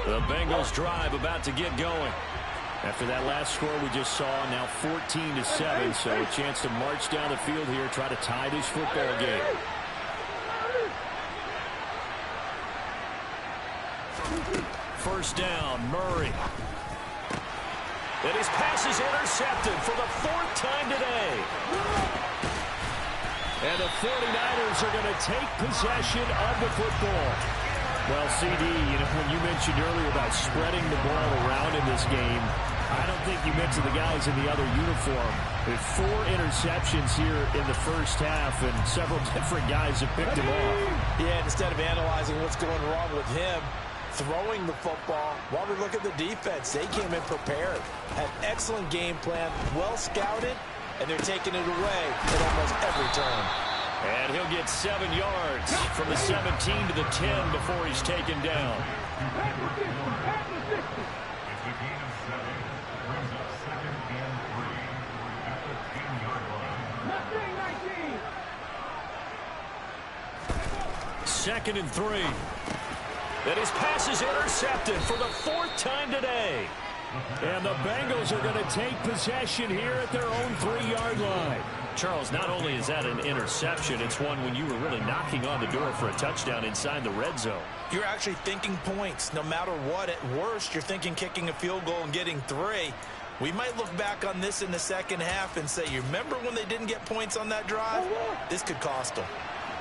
The Bengals drive about to get going. After that last score we just saw, now 14-7, so a chance to march down the field here, try to tie this football game. First down, Murray. And his pass is intercepted for the 4th time today. And the 49ers are going to take possession of the football. Well, CD, when you mentioned earlier about spreading the ball around in this game, I don't think you meant to the guys in the other uniform. With 4 interceptions here in the first half, and several different guys have picked him off. Yeah, instead of analyzing what's going wrong with him, throwing the football, while we look at the defense, they came in prepared. Had excellent game plan, well scouted, and they're taking it away at almost every turn. And he'll get 7 yards from the 17 to the 10 before he's taken down. Second and 3. And his pass is intercepted for the 4th time today. And the Bengals are going to take possession here at their own 3-yard line. Charles, not only is that an interception, it's one when you were really knocking on the door for a touchdown inside the red zone. You're actually thinking points. No matter what, at worst, you're thinking kicking a field goal and getting 3. We might look back on this in the second half and say, you remember when they didn't get points on that drive? This could cost them.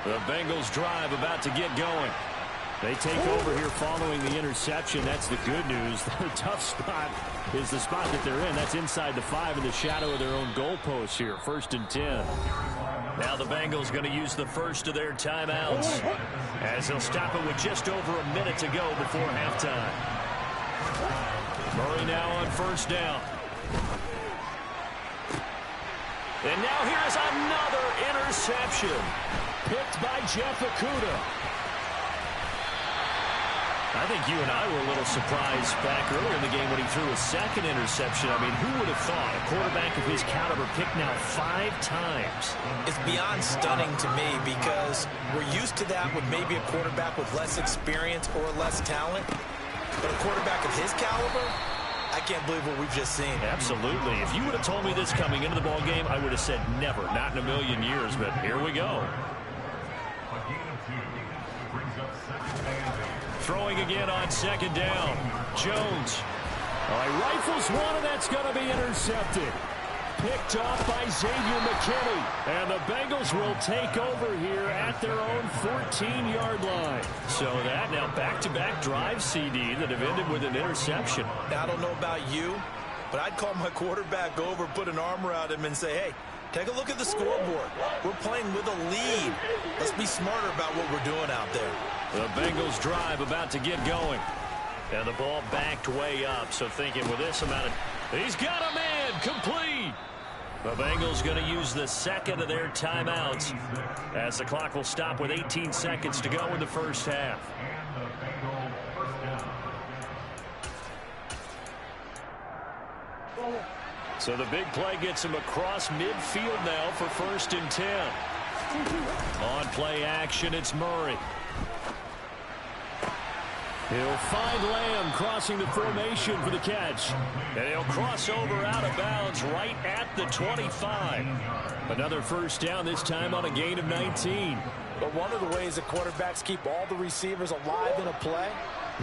The Bengals drive about to get going. They take over here following the interception. That's the good news. The tough spot is the spot that they're in. That's inside the 5 in the shadow of their own goalpost here. 1st and 10. Now the Bengals going to use the first of their timeouts as they'll stop it with just over a minute to go before halftime. Murray now on first down. And now here's another interception. Picked by Jeff Okudah. I think you and I were a little surprised back earlier in the game when he threw a second interception. I mean, who would have thought a quarterback of his caliber picked now 5 times? It's beyond stunning to me because we're used to that with maybe a quarterback with less experience or less talent. But a quarterback of his caliber, I can't believe what we've just seen. Absolutely. If you would have told me this coming into the ball game, I would have said never, not in a million years. But here we go. Throwing again on second down. Jones. All right, rifles one, and that's going to be intercepted. Picked off by Xavier McKinney. And the Bengals will take over here at their own 14-yard line. So that now back-to-back drive, CD, that have ended with an interception. Now, I don't know about you, but I'd call my quarterback over, put an arm around him, and say, hey, take a look at the scoreboard. We're playing with a lead. Let's be smarter about what we're doing out there. The Bengals drive about to get going. And the ball backed way up. So thinking with this amount of... He's got a man complete. The Bengals going to use the second of their timeouts as the clock will stop with 18 seconds to go in the first half. So the big play gets him across midfield now for 1st and 10. On play action, it's Murray. He'll find Lamb crossing the formation for the catch. And he'll cross over out of bounds right at the 25. Another first down, this time on a gain of 19. But one of the ways that quarterbacks keep all the receivers alive in a play,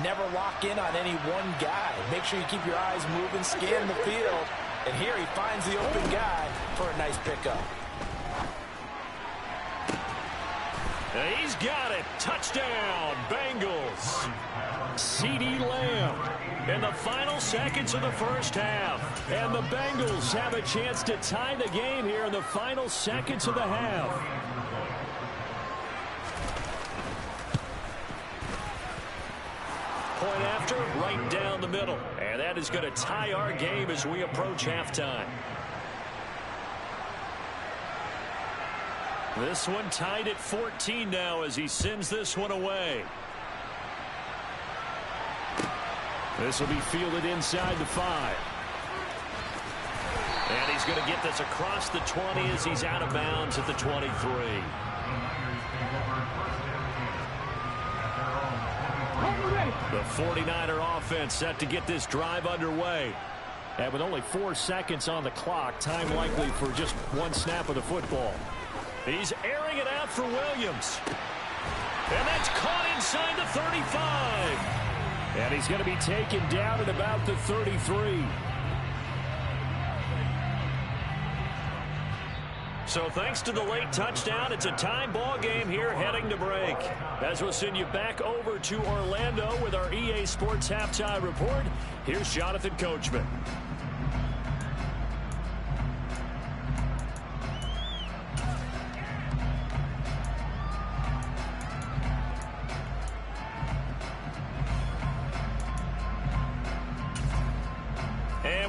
never lock in on any one guy. Make sure you keep your eyes moving, scan the field. And here he finds the open guy for a nice pickup. And he's got it. Touchdown, Bengals. CeeDee Lamb in the final seconds of the first half. And the Bengals have a chance to tie the game here in the final seconds of the half. Point after, right down the middle. And that is going to tie our game as we approach halftime. This one tied at 14 now as he sends this one away. This will be fielded inside the 5. And he's going to get this across the 20 as he's out of bounds at the 23. The 49er offense set to get this drive underway. And with only 4 seconds on the clock, time likely for just one snap of the football. He's airing it out for Williams. And that's caught inside the 35. And he's going to be taken down at about the 33. So thanks to the late touchdown, it's a time ball game here heading to break. As we'll send you back over to Orlando with our EA Sports Halftime Report, here's Jonathan Coachman.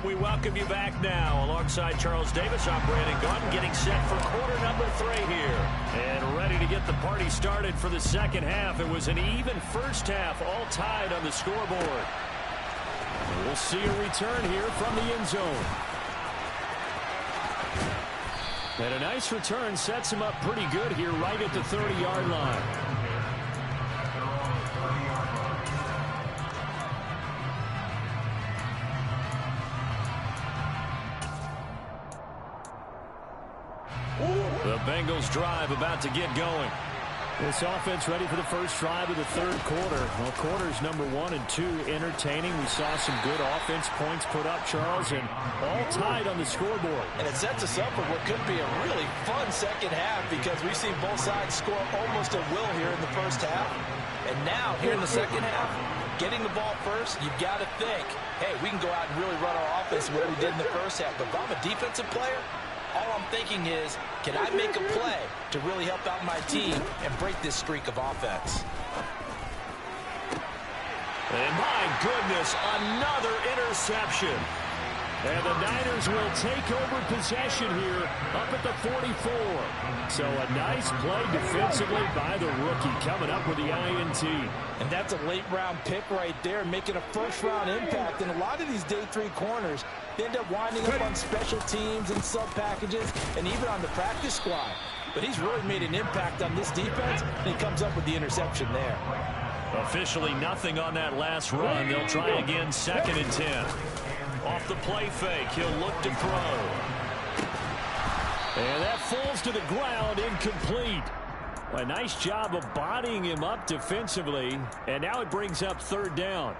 We welcome you back now alongside Charles Davis. I'm Brandon Gunn getting set for quarter number 3 here. And ready to get the party started for the second half. It was an even first half, all tied on the scoreboard. And we'll see a return here from the end zone. And a nice return sets him up pretty good here right at the 30-yard line. The Bengals drive about to get going. This offense ready for the first drive of the third quarter. Well, quarters number 1 and 2 entertaining. We saw some good offense points put up, Charles, and all tied on the scoreboard. And it sets us up for what could be a really fun second half because we've seen both sides score almost at will here in the first half. And now, here in the second half, getting the ball first, you've got to think, hey, we can go out and really run our offense the way we did in the first half. But if I'm a defensive player, all I'm thinking is, can I make a play to really help out my team and break this streak of offense? And my goodness, another interception. And the Niners will take over possession here up at the 44. So a nice play defensively by the rookie coming up with the INT. And that's a late-round pick right there, making a first-round impact. And a lot of these day 3 corners, they end up winding up on special teams and sub-packages and even on the practice squad. But he's really made an impact on this defense, and he comes up with the interception there. Officially nothing on that last run. They'll try again 2nd and 10. Off the play fake, he'll look to throw. And that falls to the ground, incomplete. A nice job of bodying him up defensively, and now it brings up 3rd down.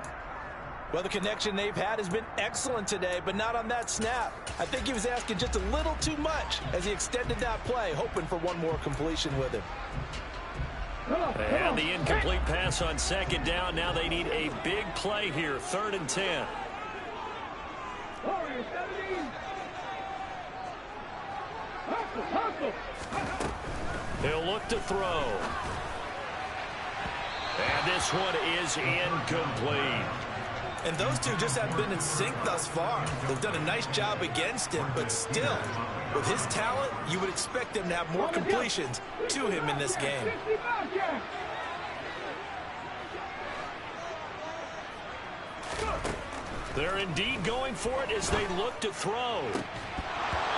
Well, the connection they've had has been excellent today, but not on that snap. I think he was asking just a little too much as he extended that play, hoping for one more completion with him. And the incomplete pass on 2nd down. Now they need a big play here, 3rd and 10. He'll look to throw. And this one is incomplete. And those two just haven't been in sync thus far. They've done a nice job against him, but still, with his talent, you would expect them to have more completions to him in this game. They're indeed going for it as they look to throw.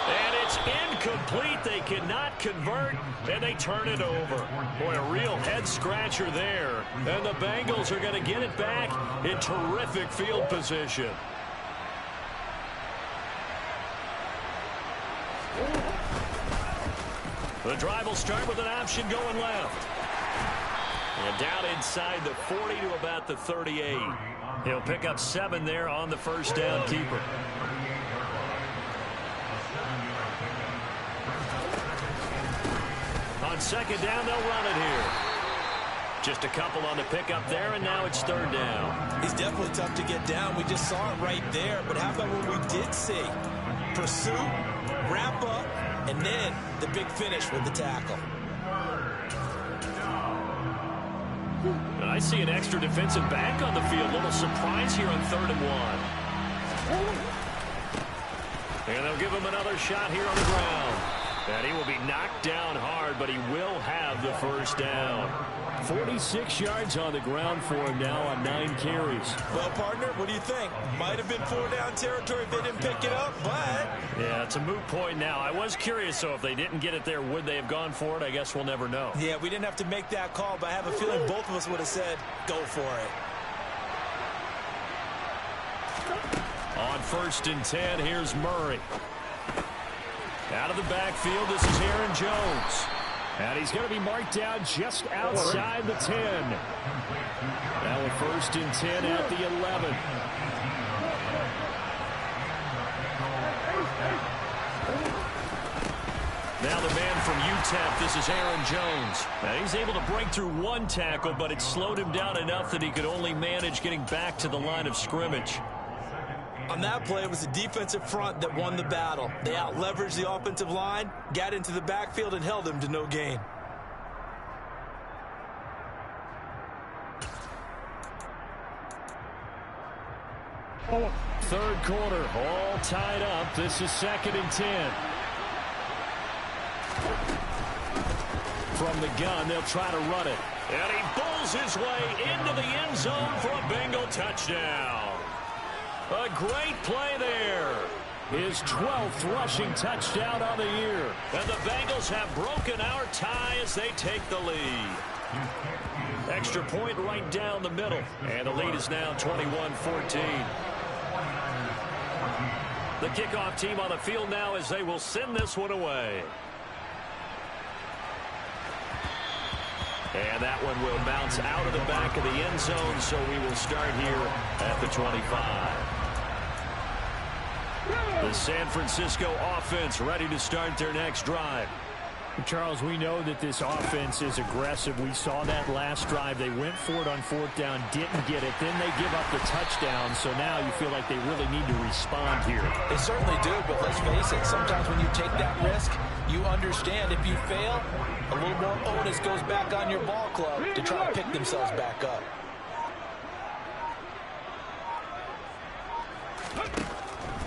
And it's incomplete. They cannot convert, and they turn it over. Boy, a real head-scratcher there. And the Bengals are going to get it back in terrific field position. The drive will start with an option going left. And down inside the 40 to about the 38. He'll pick up 7 there on the first down keeper. On 2nd down, they'll run it here. Just a couple on the pickup there, and now it's 3rd down. He's definitely tough to get down. We just saw it right there. But how about what we did see? Pursuit, wrap up, and then the big finish with the tackle. I see an extra defensive back on the field. Little surprise here on 3rd and 1. And they'll give him another shot here on the ground. And he will be knocked down hard, but he will have the first down. 46 yards on the ground for him now on 9 carries. Well, partner, what do you think? Might have been 4-down territory if they didn't pick it up, but... Yeah, it's a moot point now. I was curious, so if they didn't get it there, would they have gone for it? I guess we'll never know. Yeah, we didn't have to make that call, but I have a feeling both of us would have said, go for it. On 1st and 10, here's Murray. Out of the backfield, this is Aaron Jones. And he's going to be marked down just outside the 10. Now with 1st and 10 at the 11. Now the man from UTEP, this is Aaron Jones. Now he's able to break through one tackle, but it slowed him down enough that he could only manage getting back to the line of scrimmage. On that play, it was the defensive front that won the battle. They out-leveraged the offensive line, got into the backfield, and held him to no gain. Third quarter, all tied up. This is 2nd and 10. From the gun, they'll try to run it. And he bulls his way into the end zone for a Bengal touchdown. A great play there. His 12th rushing touchdown on the year. And the Bengals have broken our tie as they take the lead. Extra point right down the middle. And the lead is now 21-14. The kickoff team on the field now as they will send this one away. And that one will bounce out of the back of the end zone, so we will start here at the 25. The San Francisco offense ready to start their next drive. Charles, we know that this offense is aggressive. We saw that last drive. They went for it on 4th down, didn't get it. Then they give up the touchdown, so now you feel like they really need to respond here. They certainly do, but let's face it, sometimes when you take that risk, you understand if you fail, a little more onus goes back on your ball club to try to pick themselves back up.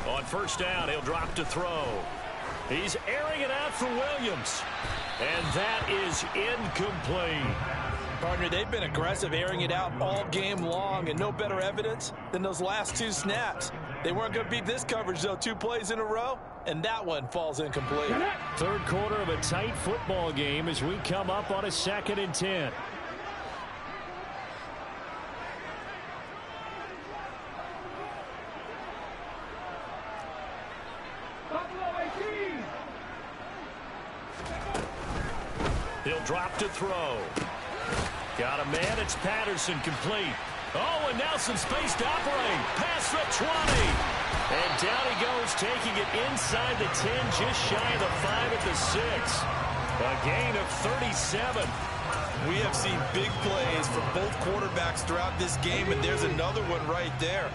On 1st down, he'll drop to throw. He's airing it out for Williams. And that is incomplete. Partner, they've been aggressive, airing it out all game long, and no better evidence than those last 2 snaps. They weren't going to beat this coverage, though, 2 plays in a row, and that one falls incomplete. Third quarter of a tight football game as we come up on a 2nd and 10. He'll drop to throw. Got a man. It's Patterson complete. Oh, and now some space to operate. Past the 20. And down he goes, taking it inside the 10, just shy of the 5 at the 6. A gain of 37. We have seen big plays from both quarterbacks throughout this game, and there's another one right there.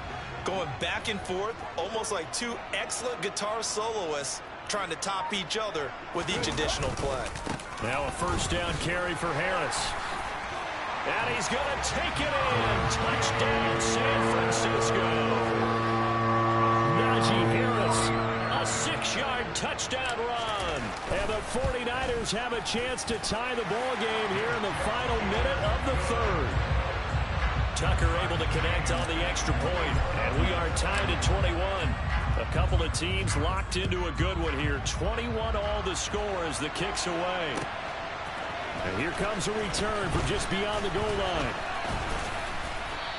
Going back and forth, almost like 2 excellent guitar soloists trying to top each other with each additional play. Now a 1st down carry for Harris. And he's going to take it in. Touchdown, San Francisco. Najee Harris, a 6-yard touchdown run. And the 49ers have a chance to tie the ball game here in the final minute of the 3rd. Tucker able to connect on the extra point, and we are tied at 21. A couple of teams locked into a good one here. 21 all the score as the kick's away. And here comes a return from just beyond the goal line.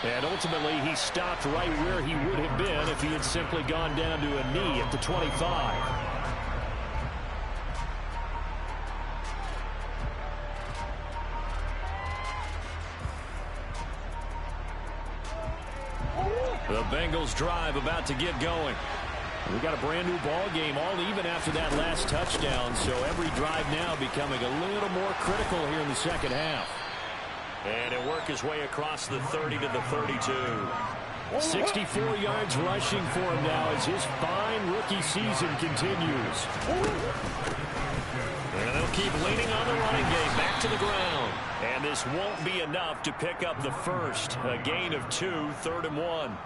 And ultimately, he stopped right where he would have been if he had simply gone down to a knee at the 25. The Bengals drive about to get going. We got a brand new ball game, all even after that last touchdown. So every drive now becoming a little more critical here in the 2nd half. And he'll work his way across the 30 to the 32. 64 yards rushing for him now as his fine rookie season continues. And they'll keep leaning on the running game back to the ground. And this won't be enough to pick up the first. A gain of 2, 3rd and 1.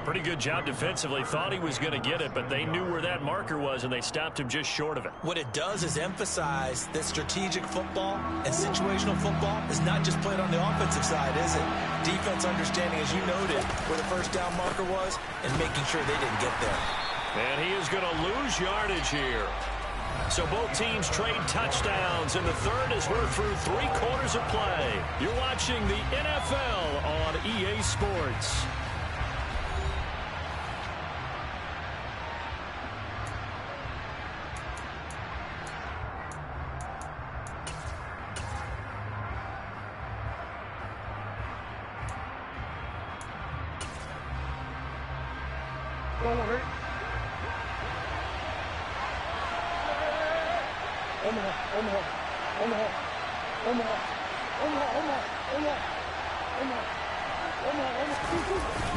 Pretty good job defensively. Thought he was going to get it, but they knew where that marker was, and they stopped him just short of it. What it does is emphasize that strategic football and situational football is not just played on the offensive side, is it? Defense understanding, as you noted, where the 1st down marker was and making sure they didn't get there. And he is going to lose yardage here. So both teams trade touchdowns in the 3rd as we're through 3 quarters of play. You're watching the NFL on EA Sports.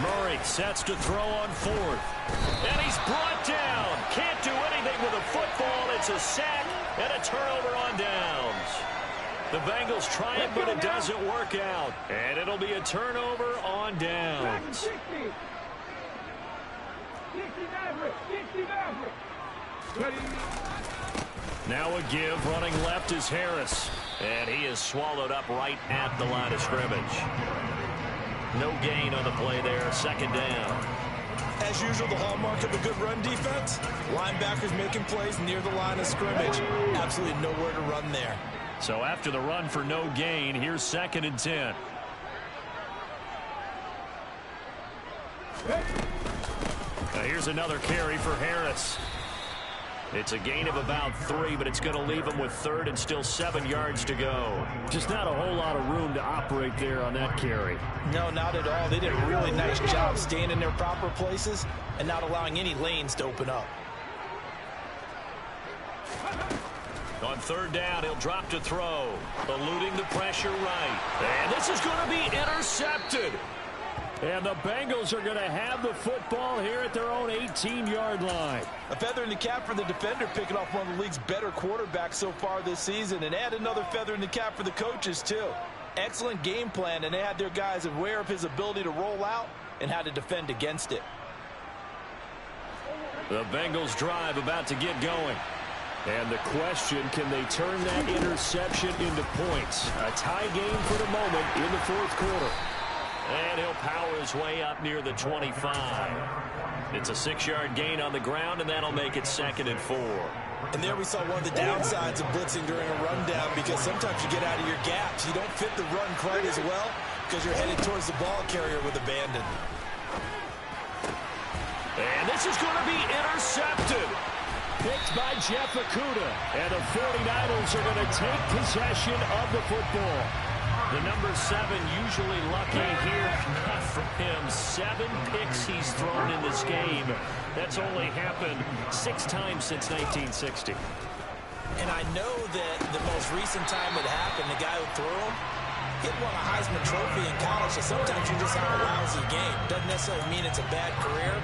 Murray sets to throw on fourth. And he's brought down. Can't do anything with a football. It's a sack and a turnover on downs. The Bengals try it, but it doesn't work out. And it'll be a turnover on downs. Now a give, running left is Harris. And he is swallowed up right at the line of scrimmage. No gain on the play there, second down. As usual, the hallmark of a good run defense, linebackers making plays near the line of scrimmage. Absolutely nowhere to run there. So after the run for no gain, here's 2nd and 10. Now here's another carry for Harris. It's a gain of about 3, but it's going to leave him with 3rd and still 7 yards to go. Just not a whole lot of room to operate there on that carry. No, not at all. They did a really nice job staying in their proper places and not allowing any lanes to open up. On 3rd down, he'll drop to throw. Eluding the pressure right. And this is going to be intercepted. And the Bengals are going to have the football here at their own 18-yard line. A feather in the cap for the defender, picking off one of the league's better quarterbacks so far this season. And add another feather in the cap for the coaches, too. Excellent game plan, and they had their guys aware of his ability to roll out and how to defend against it. The Bengals drive about to get going. And the question, can they turn that interception into points? A tie game for the moment in the 4th quarter. And he'll power his way up near the 25. It's a 6-yard gain on the ground, and that'll make it 2nd and 4. And there we saw one of the downsides of blitzing during a rundown, because sometimes you get out of your gaps. You don't fit the run quite as well because you're headed towards the ball carrier with abandon. And this is going to be intercepted. Picked by Jeff Okudah. And the 49ers are going to take possession of the football. The number 7 usually lucky here. Not for him. 7 picks he's thrown in this game. That's only happened 6 times since 1960. And I know that the most recent time it happened, the guy who threw him, he won a Heisman Trophy in college. So sometimes you just have a lousy game. Doesn't necessarily mean it's a bad career.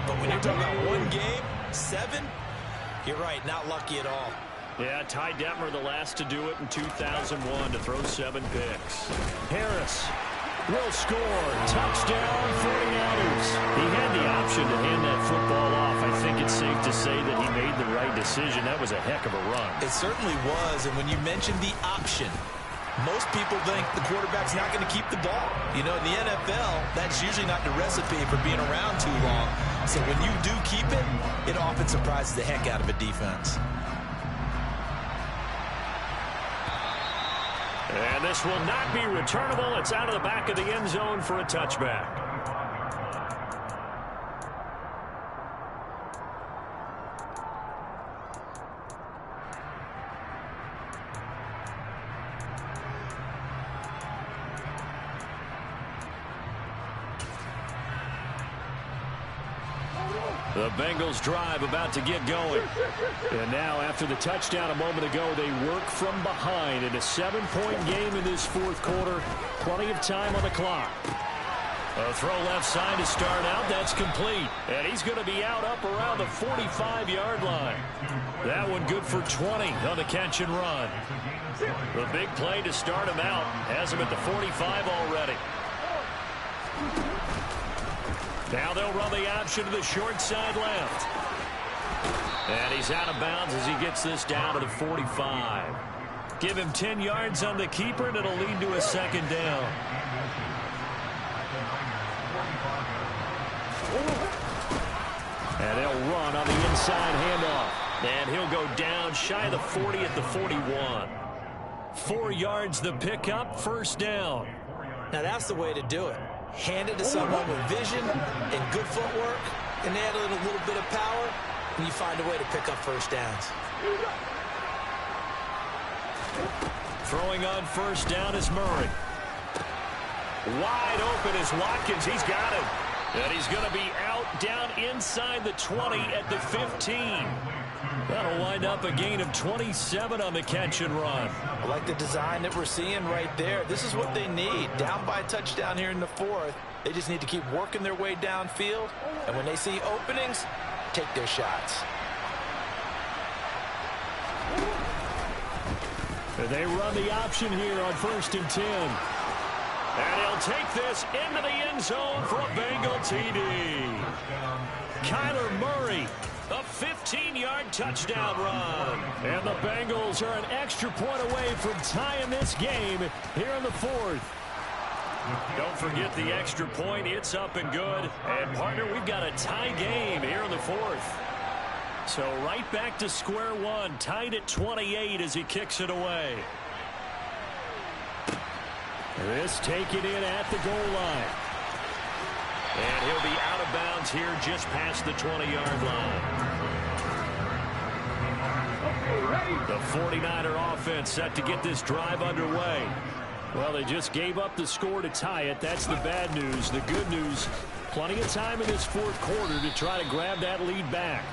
But when you're talking about one game, 7, you're right, not lucky at all. Yeah, Ty Detmer the last to do it in 2001 to throw 7 picks. Harris will score. Touchdown, 49ers. He had the option to hand that football off. I think it's safe to say that he made the right decision. That was a heck of a run. It certainly was, and when you mentioned the option, most people think the quarterback's not going to keep the ball. You know, in the NFL, that's usually not the recipe for being around too long. So when you do keep it, it often surprises the heck out of a defense. And this will not be returnable. It's out of the back of the end zone for a touchback. The Bengals drive about to get going. And now after the touchdown a moment ago, they work from behind in a 7-point game in this 4th quarter. Plenty of time on the clock. A throw left side to start out. That's complete. And he's going to be out up around the 45-yard line. That one good for 20 on the catch and run. The big play to start him out has him at the 45 already. Now they'll run the option to the short side left. And he's out of bounds as he gets this down to the 45. Give him 10 yards on the keeper, and it'll lead to a 2nd down. And they'll run on the inside handoff. And he'll go down shy of the 40 at the 41. 4 yards the pickup, 1st down. Now that's the way to do it. Hand it to someone with vision and good footwork, and add a little bit of power, and you find a way to pick up 1st downs. Throwing on 1st down is Murray. Wide open is Watkins. He's got it. And he's going to be out down inside the 20 at the 15. That'll wind up a gain of 27 on the catch and run. I like the design that we're seeing right there. This is what they need. Down by a touchdown here in the 4th. They just need to keep working their way downfield. And when they see openings, take their shots. They run the option here on 1st and 10. And he'll take this into the end zone for a Bengal TD. Kyler Murray, a 15-yard touchdown run. And the Bengals are an extra point away from tying this game here in the 4th. Don't forget the extra point. It's up and good. And, partner, we've got a tie game here in the 4th. So right back to square one, tied at 28 as he kicks it away. This taken in at the goal line. And he'll be out of bounds here just past the 20-yard line. The 49er offense set to get this drive underway. Well, they just gave up the score to tie it. That's the bad news. The good news, plenty of time in this 4th quarter to try to grab that lead back.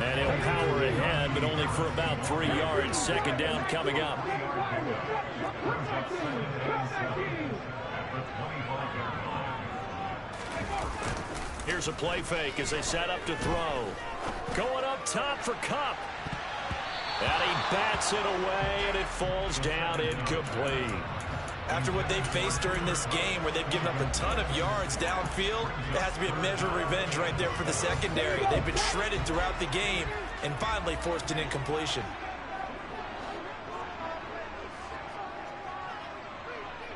And he'll power ahead, but only for about 3 yards. 2nd down coming up. Here's a play fake as they set up to throw. Going up top for Kupp. And he bats it away, and it falls down incomplete. After what they faced during this game where they've given up a ton of yards downfield, there has to be a measure of revenge right there for the secondary. They've been shredded throughout the game and finally forced an incompletion.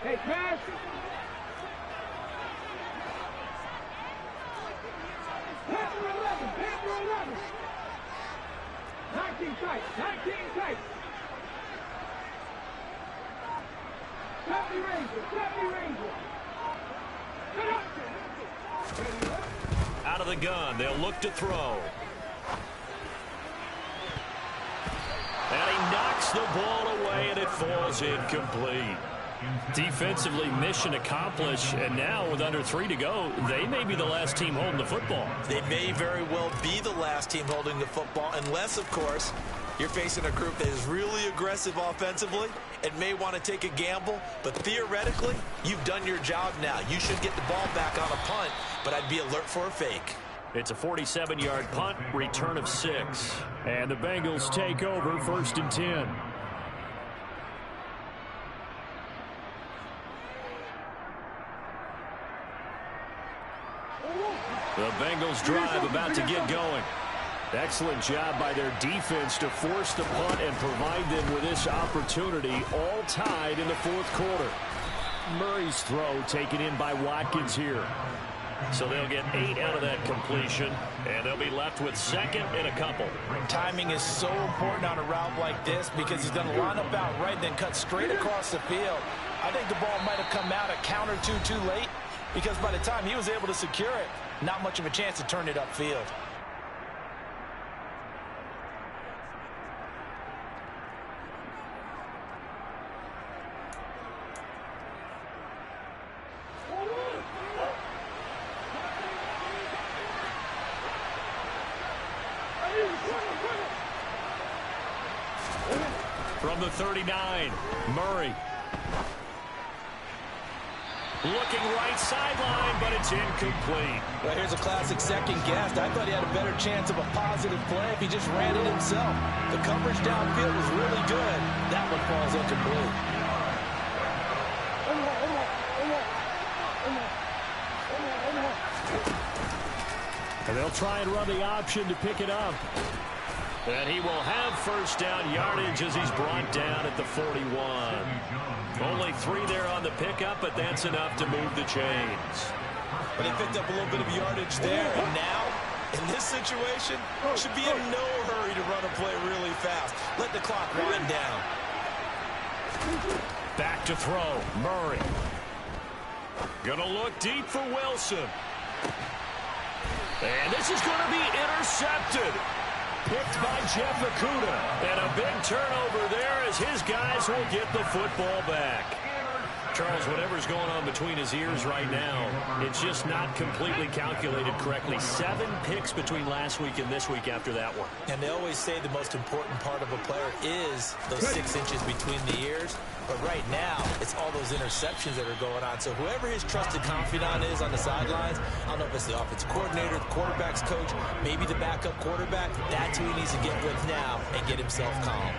Hey, pass. Pass for 11. Pass for 11. 19 tight. 19 tight. Safety Ranger. Safety Ranger. Out of the gun. They'll look to throw. And he knocks the ball away, and it falls incomplete. Defensively, mission accomplished, and now with under 3 to go, they may be the last team holding the football. They may very well be the last team holding the football, unless, of course, you're facing a group that is really aggressive offensively and may want to take a gamble. But theoretically, you've done your job now. You should get the ball back on a punt, but I'd be alert for a fake. It's a 47-yard punt, return of 6. And the Bengals take over 1st and 10. The Bengals drive about to get going. Excellent job by their defense to force the punt and provide them with this opportunity, all tied in the 4th quarter. Murray's throw taken in by Watkins here. So they'll get 8 out of that completion, and they'll be left with 2nd and a couple. Timing is so important on a route like this because he's going to line up out right, then cut straight across the field. I think the ball might have come out a count or two too late because by the time he was able to secure it, not much of a chance to turn it upfield. From the 39, Murray. Looking right sideline, but it's incomplete. Well, here's a classic second guess. I thought he had a better chance of a positive play if he just ran it himself. The coverage downfield was really good. That one falls incomplete. And they'll try and run the option to pick it up. And he will have 1st down yardage as he's brought down at the 41. Only 3 there on the pickup, but that's enough to move the chains. But he picked up a little bit of yardage there. And now, in this situation, should be in no hurry to run a play really fast. Let the clock wind down. Back to throw. Murray. Gonna look deep for Wilson. And this is going to be intercepted. Picked by Jeff Okudah. And a big turnover there as his guys will get the football back. Charles, whatever's going on between his ears right now, it's just not completely calculated correctly. 7 picks between last week and this week after that one. And they always say the most important part of a player is those 6 inches between the ears. But right now, it's all those interceptions that are going on. So whoever his trusted confidant is on the sidelines, I don't know if it's the offensive coordinator, the quarterback's coach, maybe the backup quarterback, that's who he needs to get with now and get himself calm.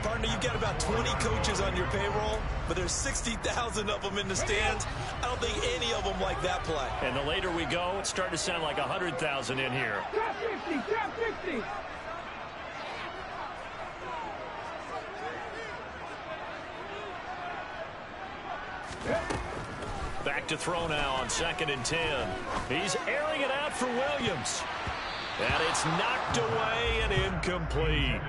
Partner, you've got about 20 coaches on your payroll, but there's 60,000 of them in the stands. I don't think any of them like that play. And the later we go, it's starting to sound like 100,000 in here. Top 50, top 50. Back to throw now on 2nd and 10. He's airing it out for Williams. And it's knocked away and incomplete.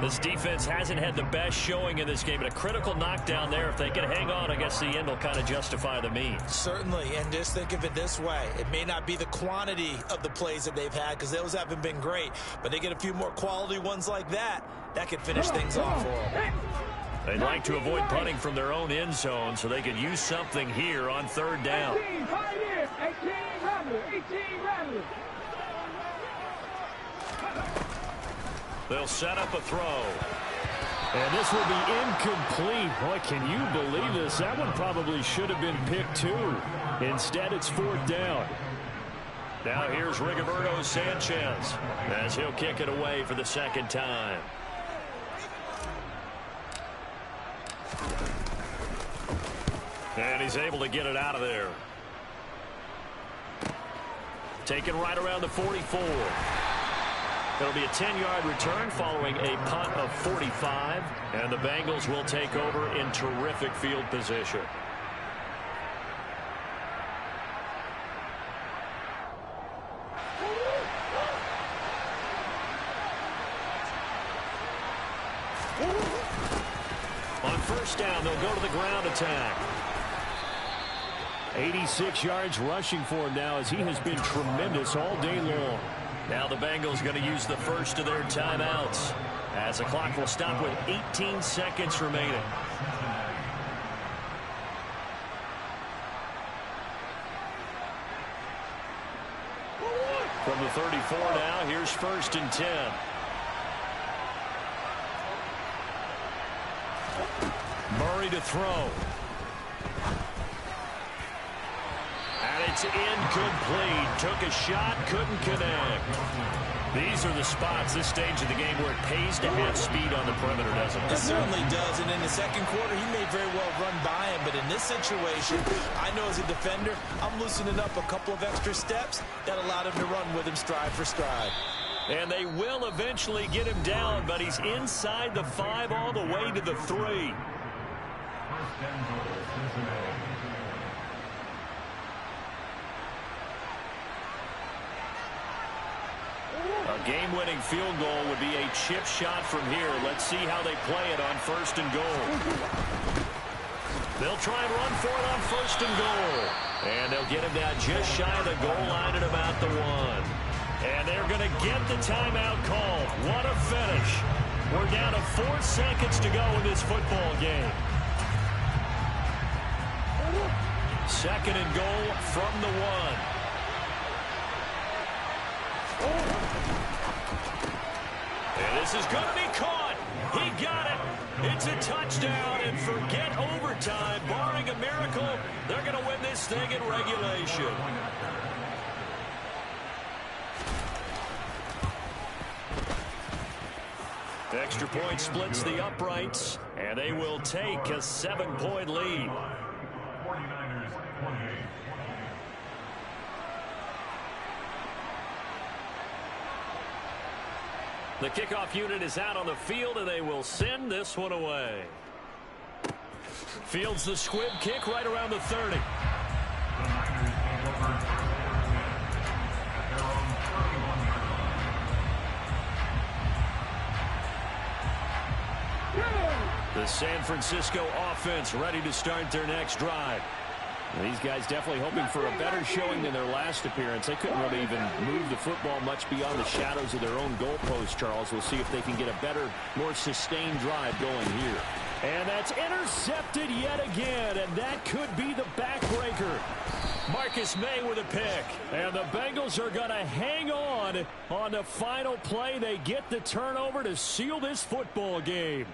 This defense hasn't had the best showing in this game, but a critical knockdown there. If they can hang on, I guess the end will kind of justify the means. Certainly, and just think of it this way. It may not be the quantity of the plays that they've had because those haven't been great, but they get a few more quality ones like that. That could finish things off for them. They'd like to avoid punting from their own end zone so they could use something here on 3rd down. 18, right here. 18, Rattler. 18, Rattler. They'll set up a throw. And this will be incomplete. Boy, can you believe this? That one probably should have been picked too. Instead, it's 4th down. Now here's Rigoberto Sanchez as he'll kick it away for the 2nd time. And he's able to get it out of there. Taken right around the 44. It'll be a 10-yard return following a punt of 45. And the Bengals will take over in terrific field position. On 1st down, they'll go to the ground attack. 86 yards rushing for him now as he has been tremendous all day long. Now the Bengals going to use the first of their timeouts as the clock will stop with 18 seconds remaining. From the 34 now, here's 1st and 10. Murray to throw. And it's incomplete. Took a shot, couldn't connect. These are the spots, this stage of the game, where it pays to have speed on the perimeter, doesn't it? It certainly does, and in the 2nd quarter, he may very well run by him, but in this situation, I know as a defender, I'm loosening up a couple of extra steps that allowed him to run with him stride for stride. And they will eventually get him down, but he's inside the 5 all the way to the 3. A game-winning field goal would be a chip shot from here. Let's see how they play it on 1st and goal. They'll try and run for it on 1st and goal. And they'll get him down just shy of the goal line at about the 1. And they're going to get the timeout called. What a finish. We're down to 4 seconds to go in this football game. 2nd and goal from the 1. And this is going to be caught. He got it. It's a touchdown. And forget overtime. Barring a miracle, they're going to win this thing in regulation. Extra point splits the uprights, and they will take a 7-point lead. 49ers 28. The kickoff unit is out on the field, and they will send this one away. Fields the squib kick right around the 30. The Niners take over at their own 31-yard line. The San Francisco offense ready to start their next drive. These guys definitely hoping for a better showing than their last appearance. They couldn't really even move the football much beyond the shadows of their own goalpost, Charles. We'll see if they can get a better, more sustained drive going here. And that's intercepted yet again, and that could be the backbreaker. Marcus May with a pick. And the Bengals are going to hang on the final play. They get the turnover to seal this football game.